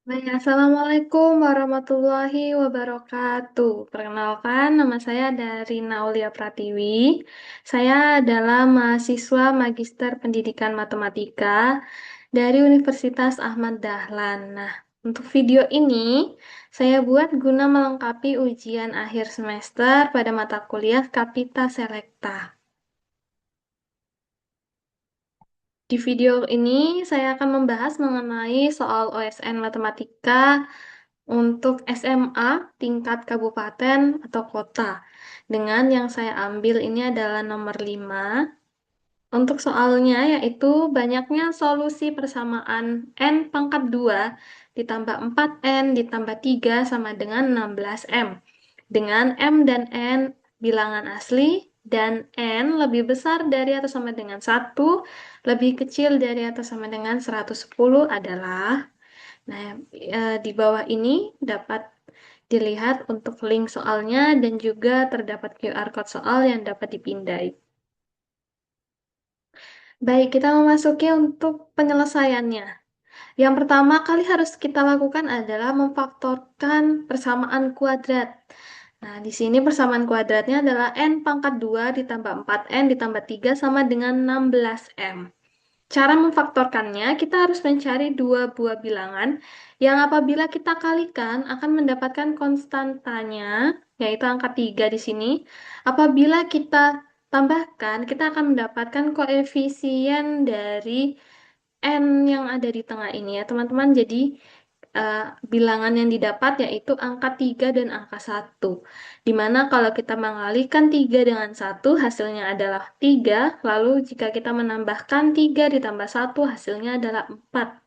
Baik, Assalamualaikum warahmatullahi wabarakatuh. Perkenalkan, nama saya Darina Aulia Pratiwi. Saya adalah mahasiswa Magister Pendidikan Matematika dari Universitas Ahmad Dahlan. Nah, untuk video ini saya buat guna melengkapi ujian akhir semester pada mata kuliah Kapita Selekta. Di video ini saya akan membahas mengenai soal OSN Matematika untuk SMA tingkat kabupaten atau kota. Dengan yang saya ambil ini adalah nomor 5. Untuk soalnya yaitu banyaknya solusi persamaan n pangkat 2 ditambah 4n ditambah 3 sama dengan 16m. Dengan m dan n bilangan asli dan n lebih besar dari atau sama dengan 1, lebih kecil dari atau sama dengan 110 adalah. Nah, di bawah ini dapat dilihat untuk link soalnya dan juga terdapat QR code soal yang dapat dipindai. Baik, kita memasuki untuk penyelesaiannya. Yang pertama kali harus kita lakukan adalah memfaktorkan persamaan kuadrat. Nah, di sini persamaan kuadratnya adalah n pangkat 2 ditambah 4n ditambah 3 sama dengan 16m. Cara memfaktorkannya, kita harus mencari dua buah bilangan yang apabila kita kalikan akan mendapatkan konstantanya, yaitu angka 3 di sini. Apabila kita tambahkan, kita akan mendapatkan koefisien dari N yang ada di tengah ini ya, teman-teman. Jadi, eh, bilangan yang didapat yaitu angka 3 dan angka 1. Dimana kalau kita mengalihkan 3 dengan 1, hasilnya adalah 3. Lalu jika kita menambahkan 3 ditambah 1, hasilnya adalah 4.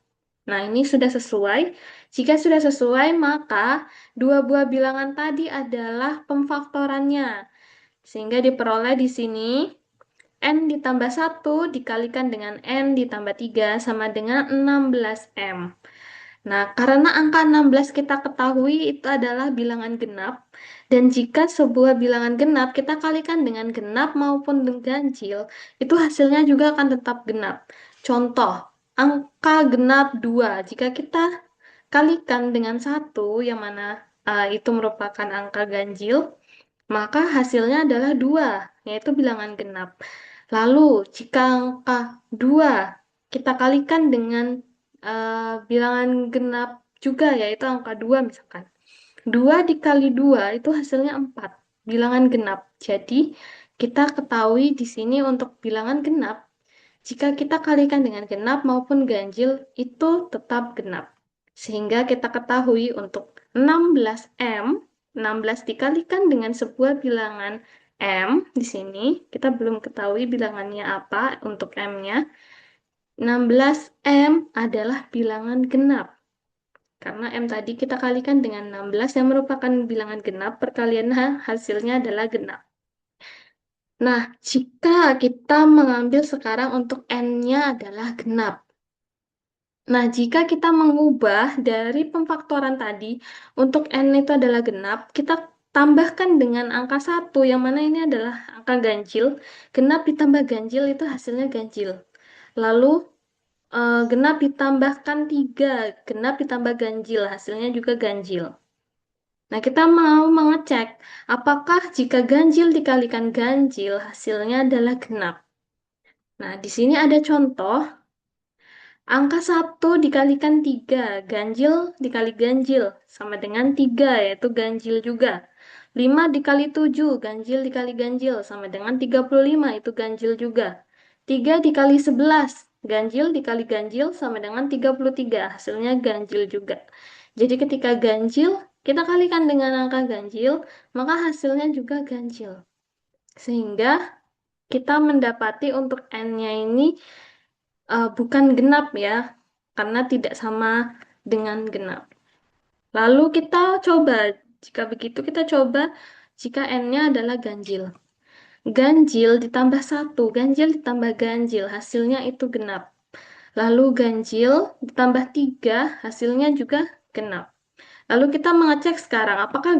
Nah, ini sudah sesuai. Jika sudah sesuai, maka dua buah bilangan tadi adalah pemfaktorannya. Sehingga diperoleh di sini n ditambah 1 dikalikan dengan n ditambah 3 sama dengan 16m. Nah, karena angka 16 kita ketahui itu adalah bilangan genap, dan jika sebuah bilangan genap kita kalikan dengan genap maupun dengan ganjil, itu hasilnya juga akan tetap genap. Contoh, angka genap 2, jika kita kalikan dengan 1, yang mana itu merupakan angka ganjil, maka hasilnya adalah 2, yaitu bilangan genap. Lalu, jika angka 2 kita kalikan dengan bilangan genap juga, yaitu angka 2 misalkan. 2 dikali 2 itu hasilnya 4, bilangan genap. Jadi, kita ketahui di sini untuk bilangan genap, jika kita kalikan dengan genap maupun ganjil, itu tetap genap. Sehingga kita ketahui untuk 16M, 16 dikalikan dengan sebuah bilangan M, di sini kita belum ketahui bilangannya apa untuk M-nya. 16M adalah bilangan genap. Karena M tadi kita kalikan dengan 16 yang merupakan bilangan genap, perkalian hasilnya adalah genap. Nah, jika kita mengambil sekarang untuk N-nya adalah genap. Nah, jika kita mengubah dari pemfaktoran tadi, untuk N itu adalah genap, kita tambahkan dengan angka 1, yang mana ini adalah angka ganjil. Genap ditambah ganjil itu hasilnya ganjil. Lalu, genap ditambahkan 3, genap ditambah ganjil, hasilnya juga ganjil. Nah, kita mau mengecek apakah jika ganjil dikalikan ganjil, hasilnya adalah genap. Nah, di sini ada contoh, angka 1 dikalikan 3, ganjil dikali ganjil, sama dengan 3, yaitu ganjil juga. 5 dikali 7, ganjil dikali ganjil, sama dengan 35, itu ganjil juga. 3 dikali 11, ganjil dikali ganjil, sama dengan 33, hasilnya ganjil juga. Jadi ketika ganjil, kita kalikan dengan angka ganjil, maka hasilnya juga ganjil. Sehingga kita mendapati untuk N-nya ini bukan genap ya, karena tidak sama dengan genap. Lalu kita coba, jika begitu kita coba jika N-nya adalah ganjil. Ganjil ditambah 1, ganjil ditambah ganjil, hasilnya itu genap. Lalu ganjil ditambah 3, hasilnya juga genap. Lalu kita mengecek sekarang, apakah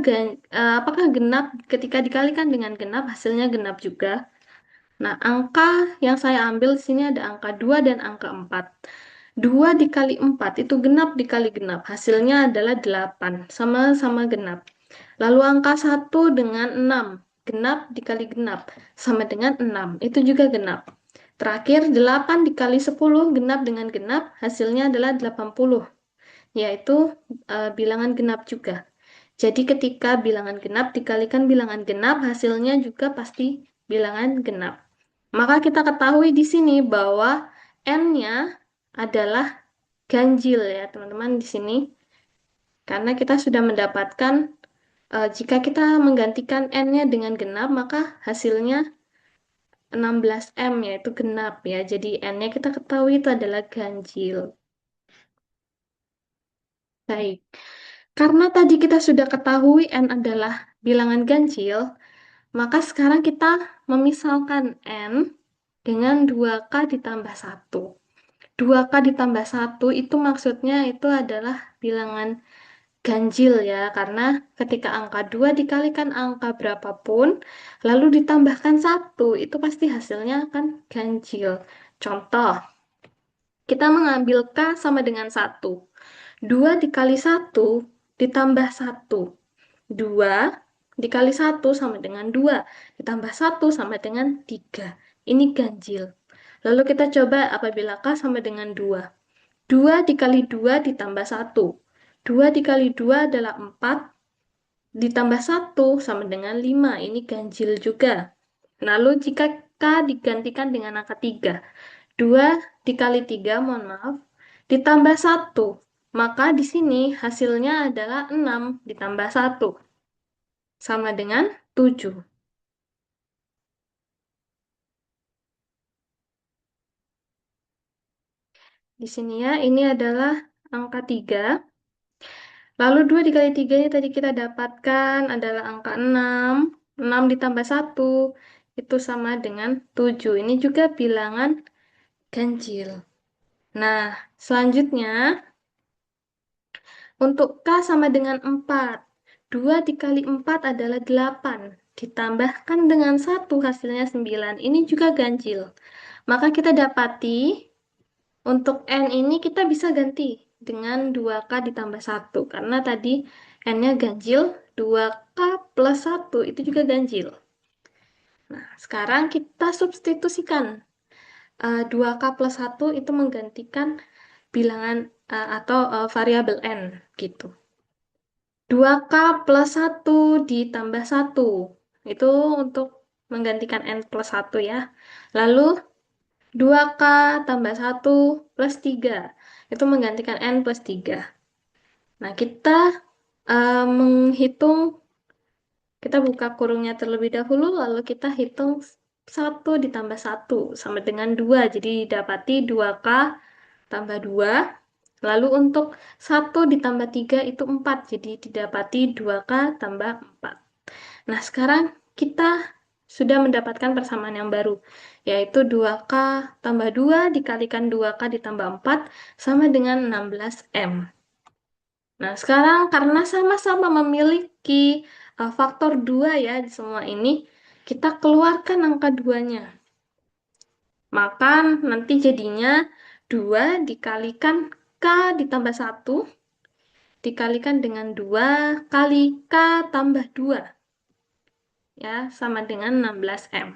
genap ketika dikalikan dengan genap, hasilnya genap juga. Nah, angka yang saya ambil di sini ada angka 2 dan angka 4. 2 dikali 4 itu genap dikali genap. Hasilnya adalah 8. Sama-sama genap. Lalu angka 1 dengan 6. Genap dikali genap. Sama dengan 6. Itu juga genap. Terakhir, 8 dikali 10 genap dengan genap. Hasilnya adalah 80. Yaitu bilangan genap juga. Jadi ketika bilangan genap dikalikan bilangan genap, hasilnya juga pasti bilangan genap. Maka kita ketahui di sini bahwa N-nya adalah ganjil ya teman-teman di sini. Karena kita sudah mendapatkan jika kita menggantikan N-nya dengan genap, maka hasilnya 16M yaitu genap ya. Jadi N-nya kita ketahui itu adalah ganjil. Baik. Karena tadi kita sudah ketahui N adalah bilangan ganjil, maka sekarang kita memisalkan N dengan 2K ditambah 1. 2K ditambah 1 itu maksudnya itu adalah bilangan ganjil ya, karena ketika angka 2 dikalikan angka berapapun, lalu ditambahkan 1, itu pasti hasilnya akan ganjil. Contoh, kita mengambil K sama dengan 1. 2 dikali 1 ditambah 1. 2 dikali 1 sama dengan 2, ditambah 1 sama dengan 3. Ini ganjil. Lalu kita coba apabila K sama dengan 2. 2 dikali 2 ditambah 1. 2 dikali 2 adalah 4, ditambah 1 sama dengan 5. Ini ganjil juga. Lalu jika K digantikan dengan angka 3. 2 dikali 3, mohon maaf, ditambah 1. Maka di sini hasilnya adalah 6 ditambah 1. Sama dengan 7. Di sini ya, ini adalah angka 3. Lalu 2 dikali 3 yang tadi kita dapatkan adalah angka 6. 6 ditambah 1 itu sama dengan 7. Ini juga bilangan ganjil. Nah, selanjutnya untuk K sama dengan 4. 2 dikali 4 adalah 8. Ditambahkan dengan 1 hasilnya 9. Ini juga ganjil. Maka kita dapati untuk N ini kita bisa ganti dengan 2K ditambah 1. Karena tadi N-nya ganjil, 2K plus 1 itu juga ganjil. Nah, sekarang kita substitusikan. 2K plus 1 itu menggantikan bilangan atau variabel N gitu. 2K plus 1 ditambah 1. Itu untuk menggantikan N plus 1 ya. Lalu 2K tambah 1 plus 3. Itu menggantikan N plus 3. Nah, kita menghitung, kita buka kurungnya terlebih dahulu, lalu kita hitung 1 ditambah 1 sama dengan 2. Jadi dapati 2K tambah 2. Lalu untuk 1 ditambah 3 itu 4. Jadi didapati 2K tambah 4. Nah, sekarang kita sudah mendapatkan persamaan yang baru, yaitu 2K tambah 2 dikalikan 2K ditambah 4 sama dengan 16M. Nah, sekarang karena sama-sama memiliki faktor 2 ya di semua ini, kita keluarkan angka 2-nya. Maka nanti jadinya 2 dikalikan K ditambah 1 dikalikan dengan 2 kali K tambah 2. Ya, sama dengan 16M.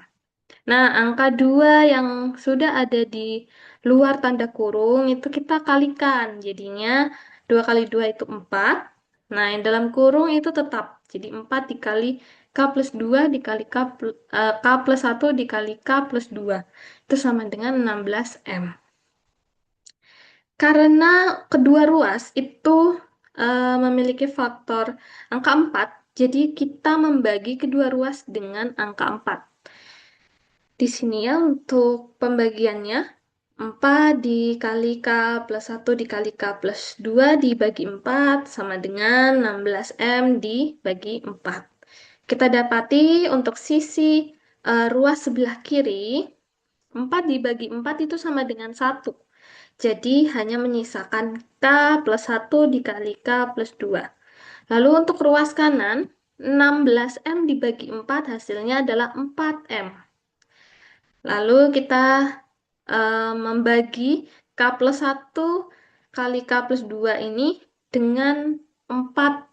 Nah, angka 2 yang sudah ada di luar tanda kurung itu kita kalikan. Jadinya 2 kali 2 itu 4. Nah, yang dalam kurung itu tetap. Jadi 4 dikali K plus 2 dikali K plus 1 dikali K plus 2. Itu sama dengan 16M. Karena kedua ruas itu memiliki faktor angka 4, jadi kita membagi kedua ruas dengan angka 4. Di sini ya untuk pembagiannya, 4 dikali K plus 1 dikali K plus 2 dibagi 4 sama dengan 16M dibagi 4. Kita dapati untuk sisi ruas sebelah kiri, 4 dibagi 4 itu sama dengan 1. Jadi hanya menyisakan K plus 1 dikali K plus 2. Lalu untuk ruas kanan, 16M dibagi 4 hasilnya adalah 4M. Lalu kita membagi K plus 1 kali K plus 2 ini dengan 4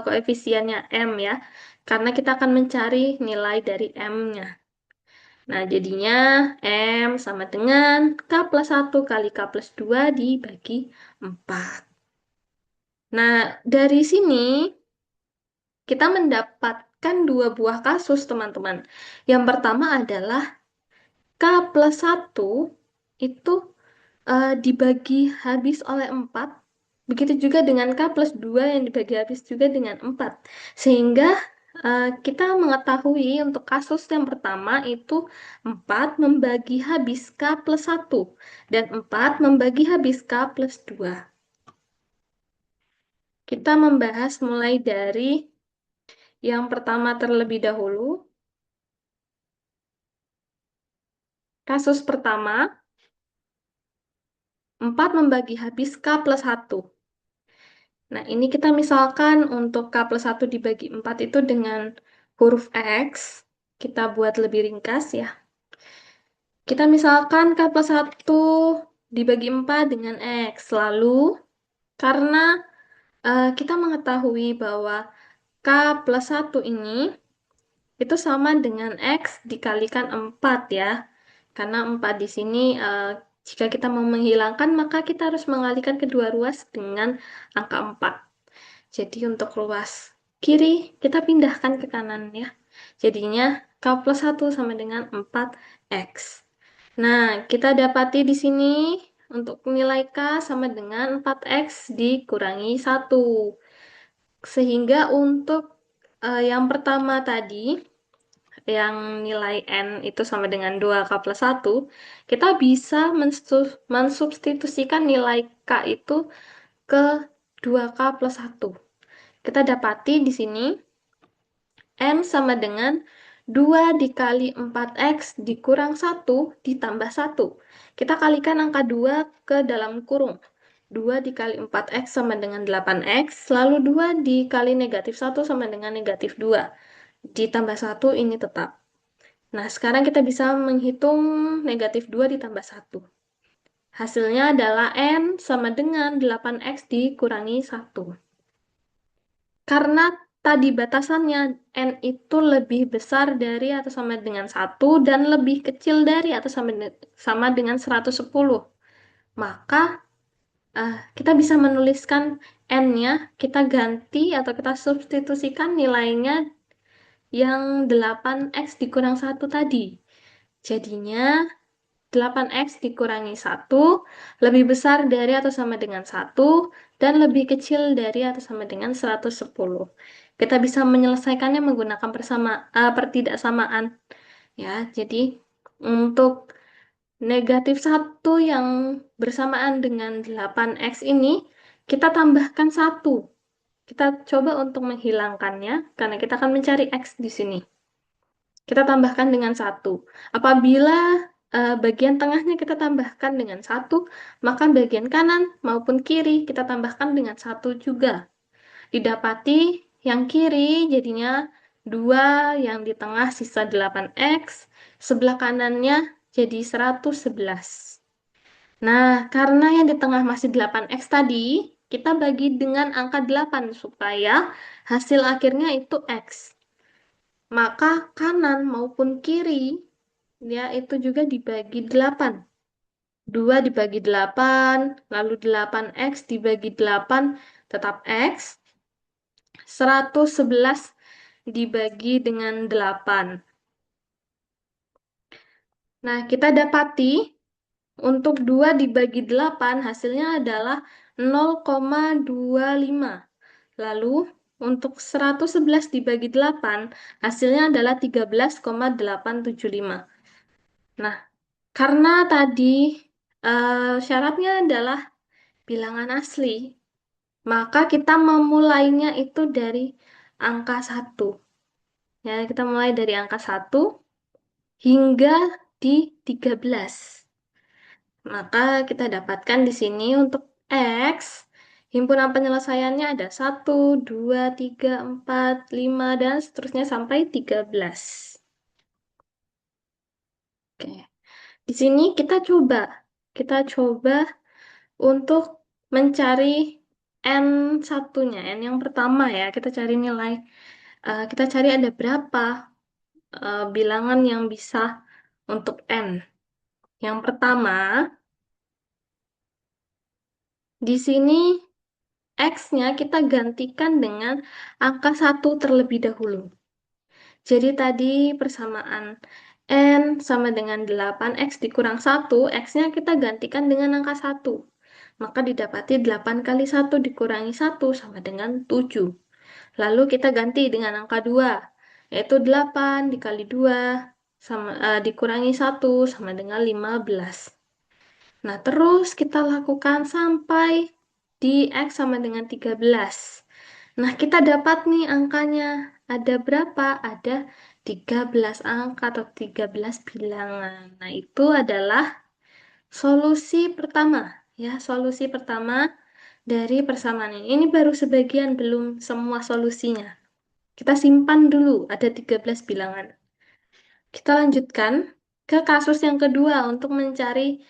koefisiennya M ya. Karena kita akan mencari nilai dari M-nya. Nah, jadinya M sama dengan K plus 1 kali K plus 2 dibagi 4. Nah, dari sini kita mendapatkan dua buah kasus, teman-teman. Yang pertama adalah K plus 1 itu dibagi habis oleh 4. Begitu juga dengan K plus 2 yang dibagi habis juga dengan 4. Sehingga kita mengetahui untuk kasus yang pertama itu 4 membagi habis K plus 1 dan 4 membagi habis K plus 2. Kita membahas mulai dari yang pertama terlebih dahulu. Kasus pertama, 4 membagi habis K plus 1. Nah, ini kita misalkan untuk K plus 1 dibagi 4 itu dengan huruf X. Kita buat lebih ringkas ya. Kita misalkan K plus 1 dibagi 4 dengan X. Lalu, karena kita mengetahui bahwa K plus 1 ini itu sama dengan X dikalikan 4 ya. Karena 4 di sini, jika kita mau menghilangkan, maka kita harus mengalihkan kedua ruas dengan angka 4. Jadi untuk ruas kiri, kita pindahkan ke kanan ya. Jadinya K plus 1 sama dengan 4X. Nah, kita dapati di sini untuk nilai K sama dengan 4X dikurangi 1. Sehingga untuk yang pertama tadi, yang nilai N itu sama dengan 2K plus 1, kita bisa mensubstitusikan nilai K itu ke 2K plus 1. Kita dapati di sini N sama dengan 2 dikali 4X dikurang 1 ditambah 1. Kita kalikan angka 2 ke dalam kurung. 2 dikali 4X sama dengan 8X, lalu 2 dikali negatif 1 sama dengan negatif 2. Ditambah 1 ini tetap. Nah, sekarang kita bisa menghitung negatif 2 ditambah 1. Hasilnya adalah N sama dengan 8X dikurangi 1. Karena tadi batasannya N itu lebih besar dari atau sama dengan 1 dan lebih kecil dari atau sama dengan 110. Maka kita bisa menuliskan N-nya, kita ganti atau kita substitusikan nilainya yang 8X dikurang 1 tadi. Jadinya 8X dikurangi 1 lebih besar dari atau sama dengan 1 dan lebih kecil dari atau sama dengan 110. Kita bisa menyelesaikannya menggunakan pertidaksamaan. Ya, jadi untuk negatif 1 yang bersamaan dengan 8X ini, kita tambahkan 1. Kita coba untuk menghilangkannya, karena kita akan mencari X di sini. Kita tambahkan dengan 1. Apabila bagian tengahnya kita tambahkan dengan 1, maka bagian kanan maupun kiri kita tambahkan dengan 1 juga. Didapati yang kiri jadinya 2, yang di tengah sisa 8X, sebelah kanannya jadi 111. Nah, karena yang di tengah masih 8X tadi, kita bagi dengan angka 8 supaya hasil akhirnya itu X. Maka kanan maupun kiri, ya itu juga dibagi 8. 2 dibagi 8, lalu 8X dibagi 8, tetap X. 111 dibagi dengan 8. Nah, kita dapati untuk 2 dibagi 8 hasilnya adalah 0,25. Lalu untuk 111 dibagi 8 hasilnya adalah 13,875. Nah, karena tadi syaratnya adalah bilangan asli, maka kita memulainya itu dari angka 1. Ya, kita mulai dari angka 1 hingga di 13. Maka kita dapatkan di sini untuk X, himpunan penyelesaiannya ada 1, 2, 3, 4, 5, dan seterusnya sampai 13. Oke. Di sini kita coba, kita coba untuk mencari N satunya, N yang pertama ya. Kita cari nilai, kita cari ada berapa bilangan yang bisa untuk N. Yang pertama, di sini X-nya kita gantikan dengan angka satu terlebih dahulu. Jadi tadi persamaan N sama dengan 8, X dikurang 1, X-nya kita gantikan dengan angka satu. Maka didapati 8 kali satu dikurangi satu sama dengan 7. Lalu kita ganti dengan angka 2, yaitu 8 dikali 2 sama, dikurangi satu sama dengan 15. Nah, terus kita lakukan sampai di X sama dengan 13. Nah, kita dapat nih angkanya. Ada berapa? Ada 13 angka atau 13 bilangan. Nah, itu adalah solusi pertama. Ya, solusi pertama dari persamaan ini. Ini baru sebagian, belum semua solusinya. Kita simpan dulu, ada 13 bilangan. Kita lanjutkan ke kasus yang kedua untuk mencari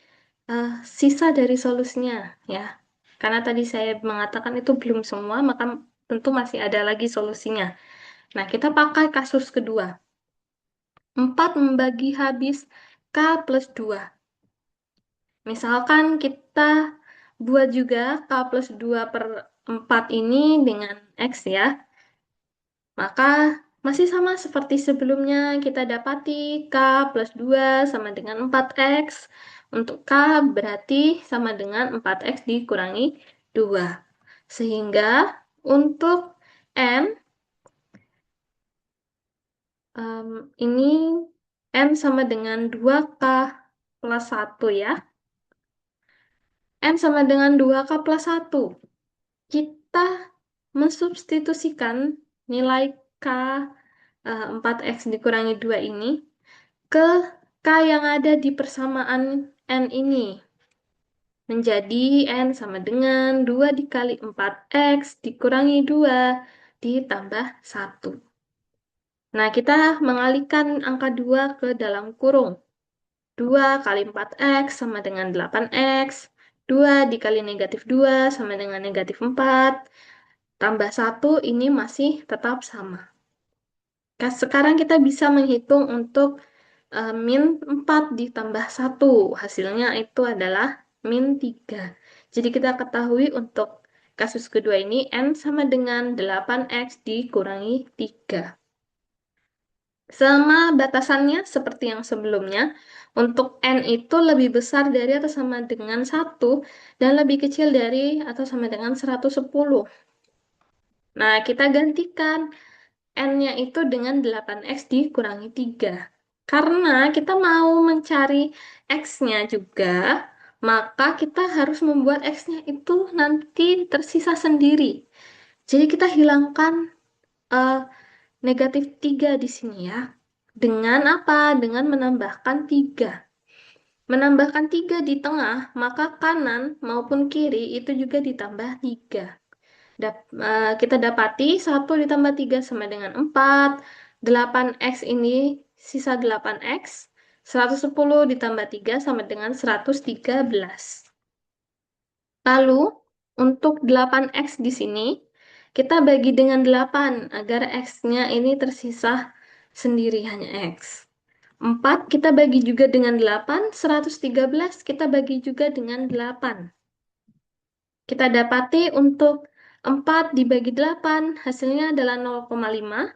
eh, sisa dari solusinya, ya. Karena tadi saya mengatakan itu belum semua, maka tentu masih ada lagi solusinya. Nah, kita pakai kasus kedua. 4 membagi habis K plus 2. Misalkan kita buat juga K plus 2 per 4 ini dengan X ya. Maka masih sama seperti sebelumnya, kita dapati K plus 2 sama dengan 4X. Untuk K berarti sama dengan 4X dikurangi 2. Sehingga untuk N, ini N sama dengan 2K plus 1 ya. N sama dengan 2K plus 1. Kita mensubstitusikan nilai K 4X dikurangi 2 ini ke K yang ada di persamaan N ini. Menjadi N sama dengan 2 dikali 4X dikurangi 2 ditambah 1. Nah, kita mengalihkan angka 2 ke dalam kurung. 2 kali 4X sama dengan 8X. 2 dikali negatif 2 sama dengan negatif 4. Tambah 1 ini masih tetap sama. Sekarang kita bisa menghitung untuk min 4 ditambah 1. Hasilnya itu adalah min 3. Jadi kita ketahui untuk kasus kedua ini N sama dengan 8X dikurangi 3. Sama batasannya seperti yang sebelumnya, untuk N itu lebih besar dari atau sama dengan 1 dan lebih kecil dari atau sama dengan 110. Nah, kita gantikan N-nya itu dengan 8X dikurangi 3. Karena kita mau mencari X-nya juga, maka kita harus membuat X-nya itu nanti tersisa sendiri. Jadi kita hilangkan eh, negatif 3 di sini ya. Dengan apa? Dengan menambahkan 3. Menambahkan 3 di tengah, maka kanan maupun kiri itu juga ditambah 3. Kita dapati 1 ditambah 3 sama dengan 4. 8X ini sisa 8X. 110 ditambah 3 sama dengan 113. Lalu, untuk 8X di sini, kita bagi dengan 8 agar X-nya ini tersisa sendiri hanya X. 4 kita bagi juga dengan 8, 113 kita bagi juga dengan 8. Kita dapati untuk 4 dibagi 8 hasilnya adalah 0,5.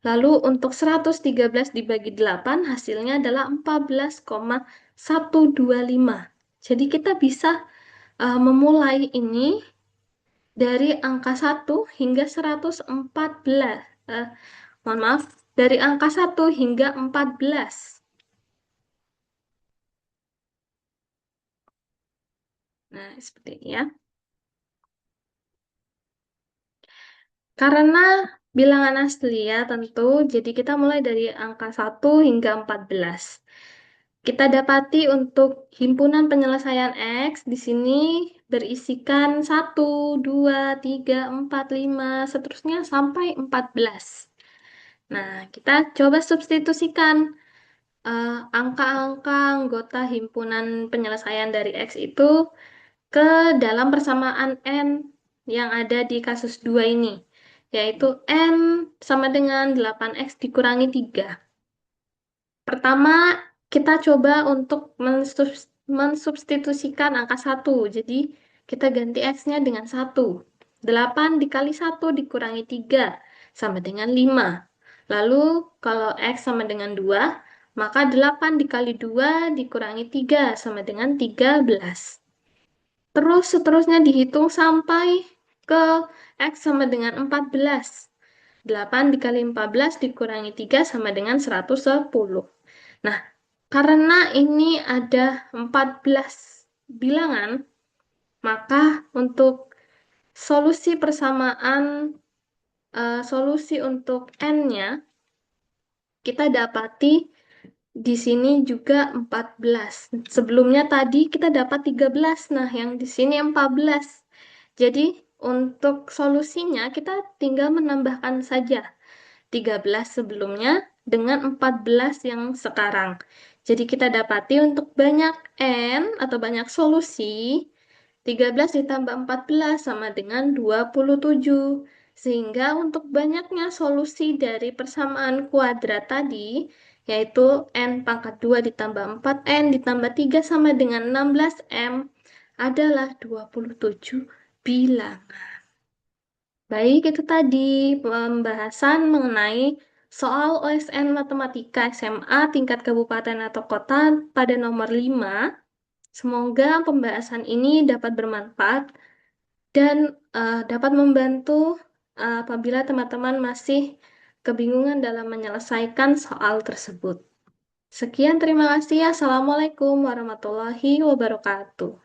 Lalu untuk 113 dibagi 8 hasilnya adalah 14,125. Jadi kita bisa memulai ini dari angka 1 hingga 114. Mohon maaf, dari angka 1 hingga 14. Nah, seperti ini ya. Karena bilangan asli ya tentu, jadi kita mulai dari angka 1 hingga 14. Kita dapati untuk himpunan penyelesaian X di sini berisikan 1, 2, 3, 4, 5, seterusnya sampai 14. Nah, kita coba substitusikan. angka-angka anggota himpunan penyelesaian dari X itu ke dalam persamaan N yang ada di kasus 2 ini, yaitu N sama dengan 8X dikurangi 3. Pertama, kita coba untuk mensubstitusikan angka 1. Jadi, kita ganti X-nya dengan 1. 8 dikali 1 dikurangi 3 sama dengan 5. Lalu, kalau X sama dengan 2, maka 8 dikali 2 dikurangi 3 sama dengan 13. Terus seterusnya dihitung sampai ke X sama dengan 14. 8 dikali 14 dikurangi 3 sama dengan 110. Nah, karena ini ada 14 bilangan, maka untuk solusi persamaan, solusi untuk N-nya, kita dapati di sini juga 14. Sebelumnya tadi kita dapat 13. Nah, yang di sini 14. Jadi, untuk solusinya kita tinggal menambahkan saja 13 sebelumnya dengan 14 yang sekarang. Jadi kita dapati untuk banyak N atau banyak solusi, 13 ditambah 14 sama dengan 27. Sehingga untuk banyaknya solusi dari persamaan kuadrat tadi, yaitu N pangkat 2 ditambah 4N ditambah 3 sama dengan 16M, adalah 27 bilang. Baik, itu tadi pembahasan mengenai soal OSN Matematika SMA tingkat kabupaten atau kota pada nomor 5. Semoga pembahasan ini dapat bermanfaat dan dapat membantu apabila teman-teman masih kebingungan dalam menyelesaikan soal tersebut. Sekian, terima kasih. Assalamualaikum warahmatullahi wabarakatuh.